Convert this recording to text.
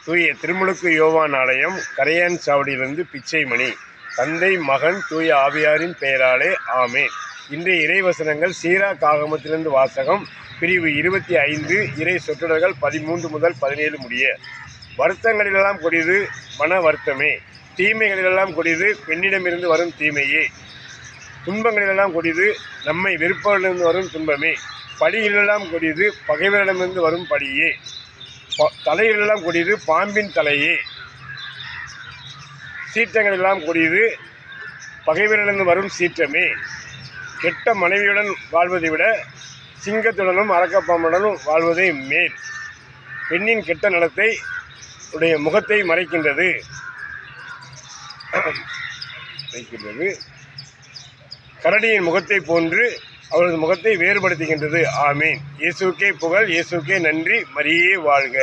தூய திருமுழுக்கு யோவான் ஆலயம், கரையான் சாவடியிலிருந்து பிச்சைமணி. தந்தை, மகன், தூய ஆவியாரின் பெயராலே ஆமேன். இன்றைய இறைவசனங்கள் சீராக் ஆகமத்திலிருந்து வாசகம். பிரிவு 25, இறை சொற்றொடர்கள் 13 முதல் 17 முடிய. வருத்தங்களிலெல்லாம் கொடிது மன வருத்தமே, தீமைகளிலெல்லாம் கொடிது பெண்ணிடமிருந்து வரும் தீமையே, துன்பங்களிலெல்லாம் கொடிது நம்மை வெறுப்பவர்களிலிருந்து வரும் துன்பமே, படிகளிலெல்லாம் கொடிது பகைவரிடமிருந்து வரும் படியே, தலைகளெல்லாம் கொடிது பாம்பின் தலையே, சீற்றங்களெல்லாம் கொடிது பகைவரிடமிருந்து வரும் சீற்றமே, கெட்ட மனைவியுடன் வாழ்வதை விட சிங்கத்துடனும் அரக்கப்பாம்புடனும் வாழ்வதே மேல், பெண்ணின் கெட்ட நடத்தை உடைய முகத்தை மறைக்கின்றது, கரடியின் முகத்தை போன்று அவரது முகத்தை வேறுபடுத்துகின்றது. ஆமீன். இயேசுக்கே புகழ், இயேசுக்கே நன்றி, மரியே வாழ்க.